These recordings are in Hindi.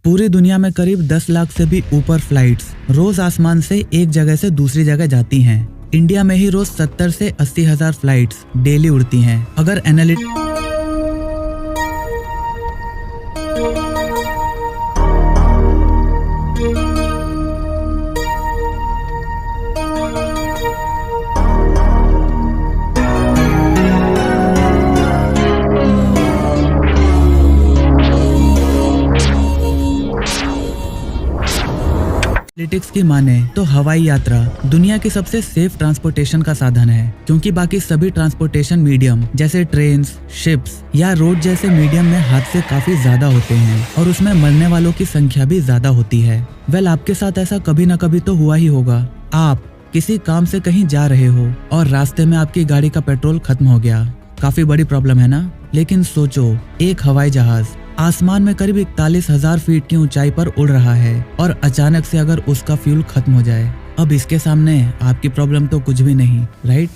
पूरी दुनिया में करीब 10 लाख से भी ऊपर फ्लाइट्स रोज आसमान से एक जगह से दूसरी जगह जाती हैं। इंडिया में ही रोज 70 से 80 हजार फ्लाइट्स डेली उड़ती हैं। अगर एनालिटिक्स की माने तो हवाई यात्रा दुनिया की सबसे सेफ ट्रांसपोर्टेशन का साधन है, क्योंकि बाकी सभी ट्रांसपोर्टेशन मीडियम जैसे ट्रेन्स, शिप्स या रोड जैसे मीडियम में हादसे काफी ज्यादा होते हैं और उसमें मरने वालों की संख्या भी ज्यादा होती है। आपके साथ ऐसा कभी न कभी तो हुआ ही होगा। आप किसी काम से कहीं जा रहे हो और रास्ते में आपकी गाड़ी का पेट्रोल खत्म हो गया। काफी बड़ी प्रॉब्लम है ना? लेकिन सोचो, एक हवाई जहाज आसमान में करीब 41,000 फीट की ऊंचाई पर उड़ रहा है और अचानक से अगर उसका फ्यूल खत्म हो जाए, अब इसके सामने आपकी प्रॉब्लम तो कुछ भी नहीं, राइट?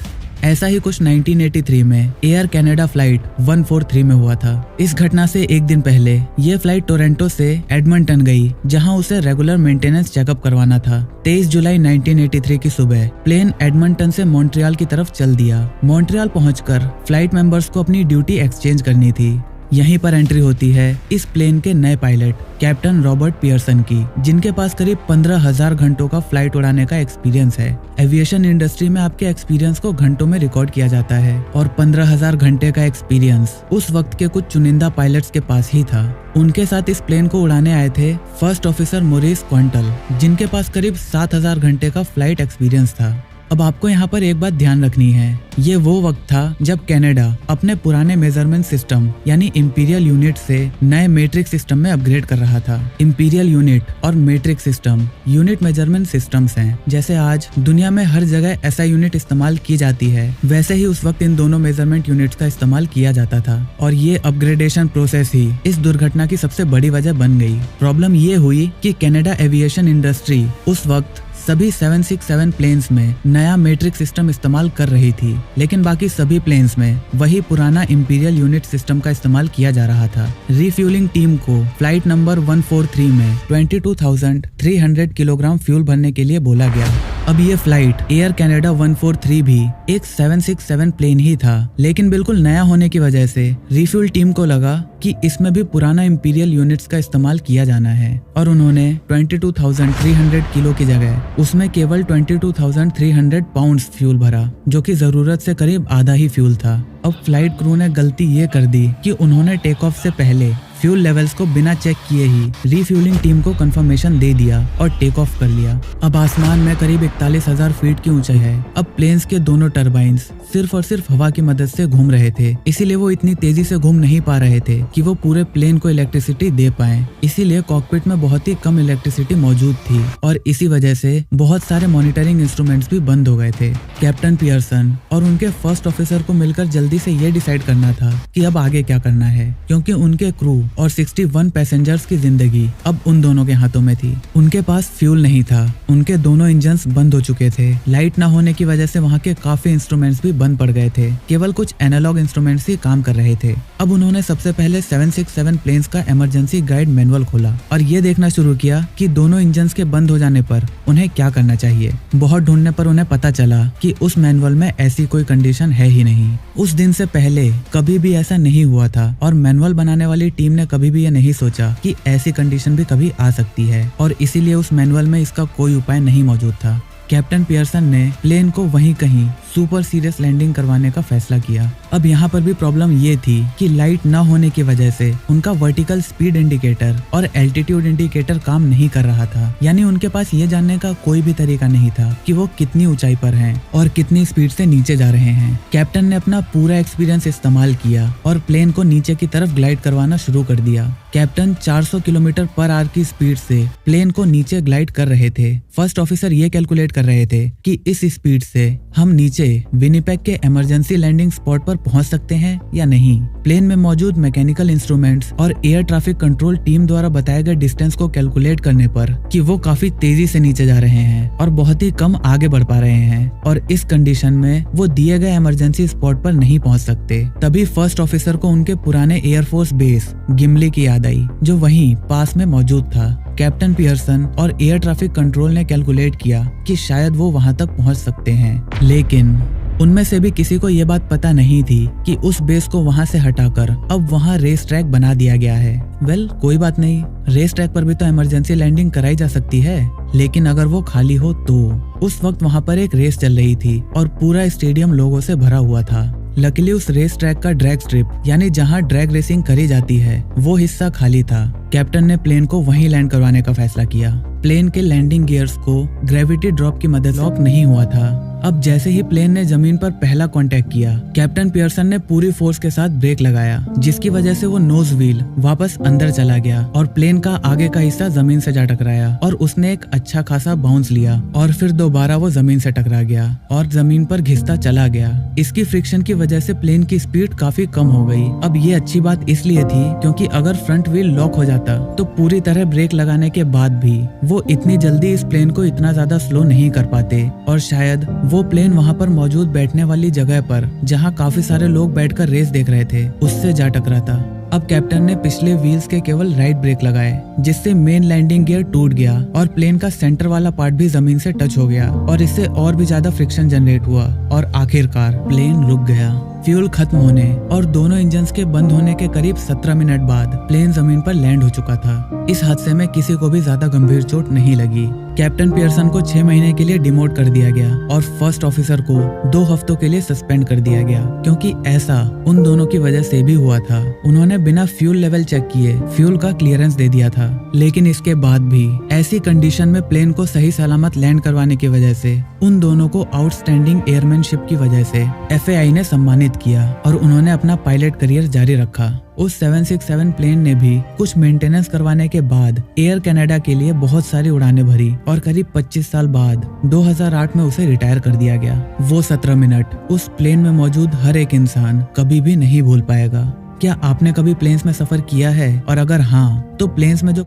ऐसा ही कुछ 1983 में एयर कनाडा फ्लाइट 143 में हुआ था। इस घटना से एक दिन पहले ये फ्लाइट टोरंटो से एडमंटन गई, जहां उसे रेगुलर मेंटेनेंस चेकअप करवाना था। 23 जुलाई 1983 की सुबह प्लेन एडमंटन से मॉन्ट्रियल की तरफ चल दिया। मॉन्ट्रियल पहुंचकर फ्लाइट मेंबर्स को अपनी ड्यूटी एक्सचेंज करनी थी। यहीं पर एंट्री होती है इस प्लेन के नए पायलट कैप्टन रॉबर्ट पियर्सन की, जिनके पास करीब 15,000 घंटों का फ्लाइट उड़ाने का एक्सपीरियंस है। एविएशन इंडस्ट्री में आपके एक्सपीरियंस को घंटों में रिकॉर्ड किया जाता है और 15,000 घंटे का एक्सपीरियंस उस वक्त के कुछ चुनिंदा पायलट्स के पास ही था। उनके साथ इस प्लेन को उड़ाने आए थे फर्स्ट ऑफिसर मोरिस क्वांटल, जिनके पास करीब 7,000 घंटे का फ्लाइट एक्सपीरियंस था। अब आपको यहाँ पर एक बात ध्यान रखनी है, ये वो वक्त था जब कनाडा अपने पुराने मेजरमेंट सिस्टम यानी इंपीरियल यूनिट से नए मेट्रिक सिस्टम में अपग्रेड कर रहा था। इंपीरियल यूनिट और metric system unit measurement systems हैं। जैसे आज दुनिया में हर जगह ऐसा यूनिट इस्तेमाल की जाती है, वैसे ही उस वक्त इन दोनों मेजरमेंट यूनिट्स का इस्तेमाल किया जाता था और ये अपग्रेडेशन प्रोसेस ही इस दुर्घटना की सबसे बड़ी वजह बन गई। प्रॉब्लम ये हुई कि कनाडा एविएशन इंडस्ट्री उस वक्त सभी 767 प्लेन्स में नया मेट्रिक सिस्टम इस्तेमाल कर रही थी, लेकिन बाकी सभी प्लेन्स में वही पुराना इंपीरियल यूनिट सिस्टम का इस्तेमाल किया जा रहा था। रिफ्यूलिंग टीम को फ्लाइट नंबर 143 में 22,300 किलोग्राम फ्यूल भरने के लिए बोला गया। अब ये फ्लाइट एयर कनाडा 143 भी एक 767 प्लेन ही था, लेकिन बिल्कुल नया होने की वजह से रिफ्यूल टीम को लगा कि इसमें भी पुराना इंपीरियल यूनिट्स का इस्तेमाल किया जाना है और उन्होंने 22,300 किलो की जगह उसमें केवल 22,300 पाउंड्स फ्यूल भरा, जो कि जरूरत से करीब आधा ही फ्यूल था। अब फ्लाइट क्रू ने गलती ये कर दी कि उन्होंने टेक ऑफ से पहले फ्यूल लेवल्स को बिना चेक किए ही रिफ्यूलिंग टीम को कंफर्मेशन दे दिया और टेक ऑफ कर लिया। अब आसमान में करीब 41,000 फीट की ऊंचाई है। अब प्लेन्स के दोनों टरबाइन्स सिर्फ और सिर्फ हवा की मदद से घूम रहे थे, इसीलिए वो इतनी तेजी से घूम नहीं पा रहे थे कि वो पूरे प्लेन को इलेक्ट्रिसिटी दे पाए। इसीलिए कॉकपिट में बहुत ही कम इलेक्ट्रिसिटी मौजूद थी और इसी वजह से बहुत सारे मॉनिटरिंग इंस्ट्रूमेंट्स भी बंद हो गए थे। कैप्टन पियर्सन और उनके फर्स्ट ऑफिसर को मिलकर जल्दी से ये डिसाइड करना था कि अब आगे क्या करना है, क्योंकि उनके क्रू और 61 पैसेंजर्स की जिंदगी अब उन दोनों के हाथों में थी। उनके पास फ्यूल नहीं था, उनके दोनों इंजन्स बंद हो चुके थे। लाइट न होने की वजह से वहाँ के काफी इंस्ट्रूमेंट्स भी बंद पड़ गए थे, केवल कुछ एनालॉग इंस्ट्रूमेंट्स ही काम कर रहे थे। अब उन्होंने सबसे पहले 767 प्लेन्स का इमरजेंसी गाइड मैनुअल खोला और ये देखना शुरू किया कि दोनों इंजन्स के बंद हो जाने पर उन्हें क्या करना चाहिए। बहुत ढूंढने पर उन्हें पता चला कि उस मैनुअल में ऐसी कोई कंडीशन है ही नहीं। उस दिन से पहले कभी भी ऐसा नहीं हुआ था और मैनुअल बनाने वाली टीम ने कभी भी ये नहीं सोचा कि ऐसी कंडीशन भी कभी आ सकती है और इसीलिए उस मैनुअल में इसका कोई उपाय नहीं मौजूद था। कैप्टन पियर्सन ने प्लेन को वहीं कहीं सुपर सीरियस लैंडिंग करवाने का फैसला किया। अब यहाँ पर भी प्रॉब्लम ये थी कि लाइट न होने की वजह से उनका वर्टिकल स्पीड इंडिकेटर और एल्टीट्यूड इंडिकेटर काम नहीं कर रहा था, यानी उनके पास ये जानने का कोई भी तरीका नहीं था कि वो कितनी ऊंचाई पर हैं और कितनी स्पीड से नीचे जा रहे हैं। कैप्टन ने अपना पूरा एक्सपीरियंस इस्तेमाल किया और प्लेन को नीचे की तरफ ग्लाइड करवाना शुरू कर दिया। कैप्टन 400 किलोमीटर पर आवर की स्पीड से प्लेन को नीचे ग्लाइड कर रहे थे। फर्स्ट ऑफिसर ये कैलकुलेट कर रहे थे कि इस स्पीड से हम नीचे विनिपेग के इमरजेंसी लैंडिंग स्पॉट पर पहुंच सकते हैं या नहीं। प्लेन में मौजूद मैकेनिकल इंस्ट्रूमेंट्स और एयर ट्रैफिक कंट्रोल टीम द्वारा बताए गए डिस्टेंस को कैलकुलेट करने पर कि वो काफी तेजी से नीचे जा रहे हैं और बहुत ही कम आगे बढ़ पा रहे हैं और इस कंडीशन में वो दिए गए इमरजेंसी स्पॉट पर नहीं पहुंच सकते। तभी फर्स्ट ऑफिसर को उनके पुराने एयरफोर्स बेस गिमली की याद आई, जो वहीं पास में मौजूद था। कैप्टन पियर्सन और एयर ट्रैफिक कंट्रोल ने कैलकुलेट किया कि शायद वो वहां तक पहुंच सकते हैं, लेकिन उनमें से भी किसी को ये बात पता नहीं थी कि उस बेस को वहां से हटाकर अब वहां रेस ट्रैक बना दिया गया है। कोई बात नहीं, रेस ट्रैक पर भी तो इमरजेंसी लैंडिंग कराई जा सकती है, लेकिन अगर वो खाली हो तो। उस वक्त वहां पर एक रेस चल रही थी और पूरा स्टेडियम लोगों से भरा हुआ था। लकीली उस रेस ट्रैक का ड्रैग स्ट्रिप यानी जहां ड्रैग रेसिंग करी जाती है वो हिस्सा खाली था। कैप्टन ने प्लेन को वहीं लैंड करवाने का फैसला किया। प्लेन के लैंडिंग गियर्स को ग्रेविटी ड्रॉप की मदद से लॉक नहीं हुआ था। अब जैसे ही प्लेन ने जमीन पर पहला कांटेक्ट किया, कैप्टन पियर्सन ने पूरी फोर्स के साथ ब्रेक लगाया, जिसकी वजह से वो नोज व्हील वापस अंदर चला गया और प्लेन का आगे का हिस्सा जमीन से जा टकराया और उसने एक अच्छा खासा बाउंस लिया और फिर दोबारा वो जमीन से टकरा गया और जमीन पर घिसता चला गया। इसकी फ्रिक्शन की वजह से प्लेन की स्पीड काफी कम हो गई। अब ये अच्छी बात इसलिए थी क्योंकि अगर फ्रंट व्हील लॉक हो जाता तो पूरी तरह ब्रेक लगाने के बाद भी वो इतनी जल्दी इस प्लेन को इतना ज्यादा स्लो नहीं कर पाते और शायद वो प्लेन वहां पर मौजूद बैठने वाली जगह पर जहां काफी सारे लोग बैठकर रेस देख रहे थे उससे जा टकराता। अब कैप्टन ने पिछले व्हील्स के केवल राइट ब्रेक लगाए, जिससे मेन लैंडिंग गियर टूट गया और प्लेन का सेंटर वाला पार्ट भी जमीन से टच हो गया और इससे और भी ज्यादा फ्रिक्शन जनरेट हुआ और आखिरकार प्लेन रुक गया। फ्यूल खत्म होने और दोनों इंजन्स के बंद होने के करीब 17 मिनट बाद प्लेन जमीन पर लैंड हो चुका था। इस हादसे में किसी को भी ज्यादा गंभीर चोट नहीं लगी। कैप्टन पियर्सन को 6 महीने के लिए डिमोट कर दिया गया और फर्स्ट ऑफिसर को 2 हफ्तों के लिए सस्पेंड कर दिया गया, क्योंकि ऐसा उन दोनों की वजह से भी हुआ था। उन्होंने बिना फ्यूल लेवल चेक किए फ्यूल का क्लियरेंस दे दिया था, लेकिन इसके बाद भी ऐसी कंडीशन में प्लेन को सही सलामत लैंड करवाने की वजह से उन दोनों को आउटस्टैंडिंग एयरमैनशिप की वजह से FAI ने सम्मानित किया और उन्होंने अपना पायलट करियर जारी रखा। उस 767 प्लेन ने भी कुछ मेंटेनेंस करवाने के बाद एयर कनाडा के लिए बहुत सारी उड़ानें भरी और करीब 25 साल बाद 2008 में उसे रिटायर कर दिया गया। वो 17 मिनट उस प्लेन में मौजूद हर एक इंसान कभी भी नहीं भूल पाएगा। क्या आपने कभी प्लेन्स में सफर किया है? और अगर हाँ, तो प्लेन्स में जो